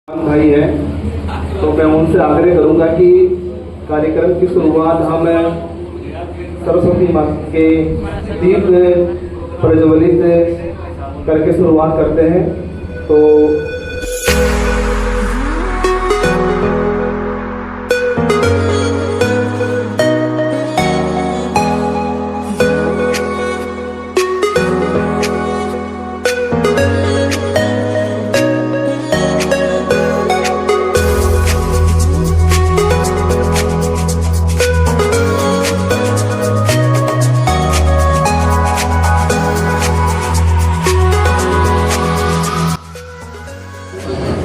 भाई है तो मैं उनसे आग्रह करूंगा कि कार्यक्रम की शुरुआत हम सरस्वती माँ के दीप प्रज्वलित करके शुरुआत करते हैं। तो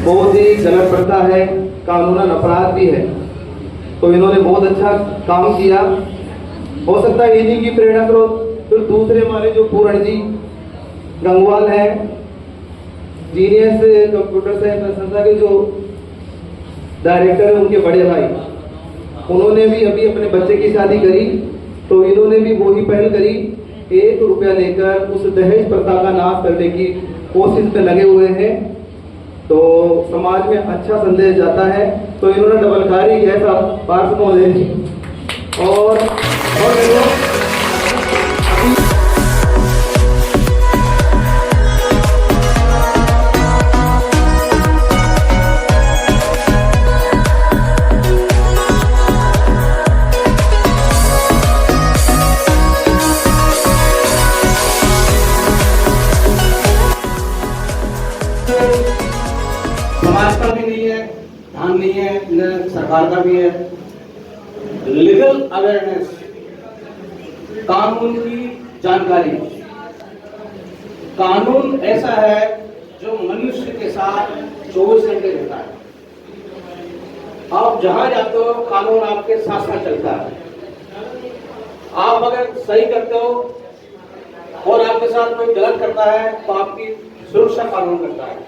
बहुत ही गलत प्रथा है, कानूनन अपराध भी है। तो इन्होंने बहुत अच्छा काम किया। हो सकता है इन्हीं की प्रेरणा स्रोत फिर दूसरे हमारे जो पूरण जी गंगवाल है, जीनियस कंप्यूटर साइंस संस्था के जो डायरेक्टर है, उनके बड़े भाई, उन्होंने भी अभी अपने बच्चे की शादी करी तो इन्होंने भी वही पहल करी, 1 रुपया लेकर उस दहेज प्रथा का नाश करने की कोशिश में लगे हुए हैं। तो समाज में अच्छा संदेश जाता है। तो इन्होंने डबलकारी ऐसा पार्थ महोदय जी और समाज का भी नहीं है, ध्यान नहीं है, न सरकार का भी है। लीगल अवेयरनेस, कानून की जानकारी। कानून ऐसा है जो मनुष्य के साथ 24 घंटे रहता है। आप जहां जाते हो कानून आपके साथ साथ चलता है। आप अगर सही करते हो और आपके साथ कोई गलत करता है तो आपकी सुरक्षा कानून करता है।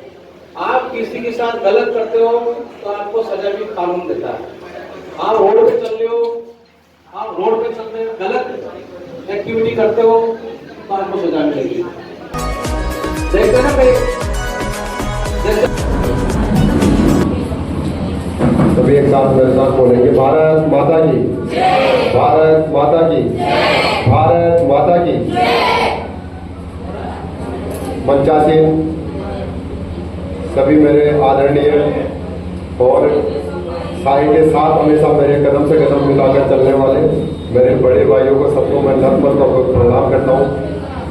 आप किसी के साथ गलत करते हो तो आपको सजा भी कानून देता है। आप रोड पे चल रहे हो, आप रोड पे चल रहे हो, गलत एक्टिविटी करते हो तो आपको सजा मिलेगी। देखते ना भाई, सभी एक साथ मेरे साथ बोलेंगे, भारत माता की, भारत माता की, भारत माता की। मंचासीन सभी मेरे आदरणीय और साई के साथ हमेशा मेरे कदम से कदम मिलाकर चलने वाले मेरे बड़े भाइयों को सबको मैं नतमस्तक प्रणाम करता हूँ।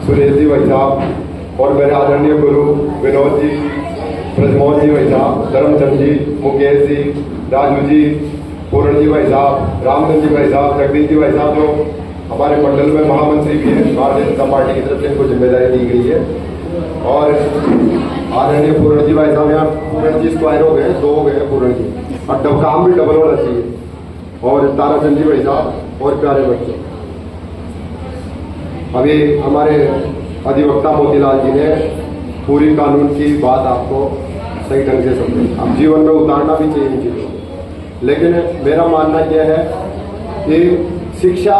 सुरेश जी भाई साहब और मेरे आदरणीय गुरु विनोद जी, ब्रजमोहन जी भाई साहब, धर्मचंद जी, मुकेश जी, राजू जी, पूरण जी भाई साहब, रामचंद जी भाई साहब, जगदीश जी भाई साहब, जो हमारे मंडल में महामंत्री भी हैं, भारतीय जनता पार्टी की तरफ से इनको जिम्मेदारी दी गई है। और आदरणीय पूरण जी भाई साहब, यहाँ पूरण जी स्क्वायर हो गए, 2 हो गए पूरण जी, और काम भी डबल होना चाहिए। और ताराचंद जी भाई साहब और प्यारे बच्चों, अभी हमारे अधिवक्ता मोतीलाल जी ने पूरी कानून की बात आपको सही ढंग से समझी। अब जीवन में उतारना भी चाहिए इन चीज़ों को। लेकिन मेरा मानना यह है कि शिक्षा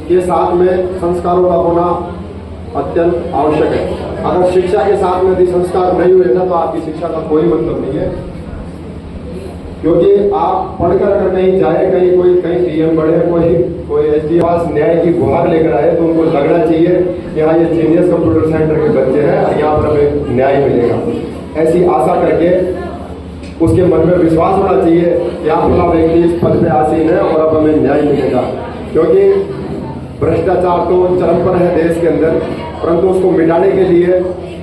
के साथ में संस्कारों का होना अत्यंत आवश्यक है। अगर शिक्षा के साथ में यदि संस्कार नहीं हुए ना तो आपकी शिक्षा का कोई मतलब नहीं है। क्योंकि आप पढ़कर अगर कहीं जाए, कहीं डीएम बढ़े, कोई एसडी पास न्याय की गुहार लेकर आए तो उनको लगना चाहिए कि हाँ ये जीनियस कंप्यूटर सेंटर के बच्चे हैं और यहाँ पर हमें न्याय मिलेगा। ऐसी आशा करके उसके मन में विश्वास होना चाहिए कि आप फला व्यक्ति इस पद पे आसीन है और अब हमें न्याय मिलेगा। क्योंकि भ्रष्टाचार तो चरम पर है देश के अंदर, परंतु उसको मिटाने के लिए,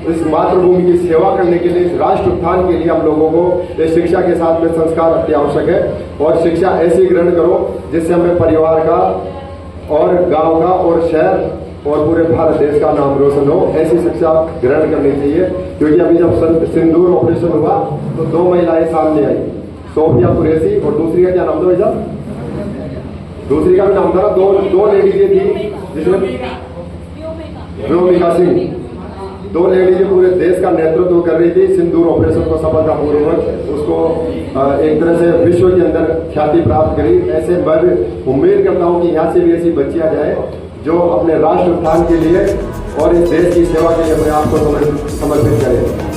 इस मातृभूमि की सेवा करने के लिए, राष्ट्र उत्थान के लिए हम लोगों को इस शिक्षा के साथ में संस्कार अति आवश्यक है। और शिक्षा ऐसी ग्रहण करो जिससे हमें परिवार का और गांव का और शहर और पूरे भारत देश का नाम रोशन हो। ऐसी शिक्षा ग्रहण करनी चाहिए। क्योंकि अभी जब सिंदूर ऑपरेशन हुआ तो 2 महिलाएं सामने आई, सोफिया कुरैशी और दूसरी का क्या नाम था भाई साहब? दूसरी का भी नाम था, दो लेडीजें थी जिसमें व्योमिका सिंह, 2 लेडीजें पूरे देश का नेतृत्व कर रही थी। सिंदूर ऑपरेशन को सफलतापूर्वक उसको एक तरह से विश्व के अंदर ख्याति प्राप्त करी। ऐसे मैं उम्मीद करता हूं कि यहाँ से भी ऐसी बच्चियां जाए जो अपने राष्ट्र उत्थान के लिए और इस देश की सेवा के लिए अपने आप को समर्पित करें।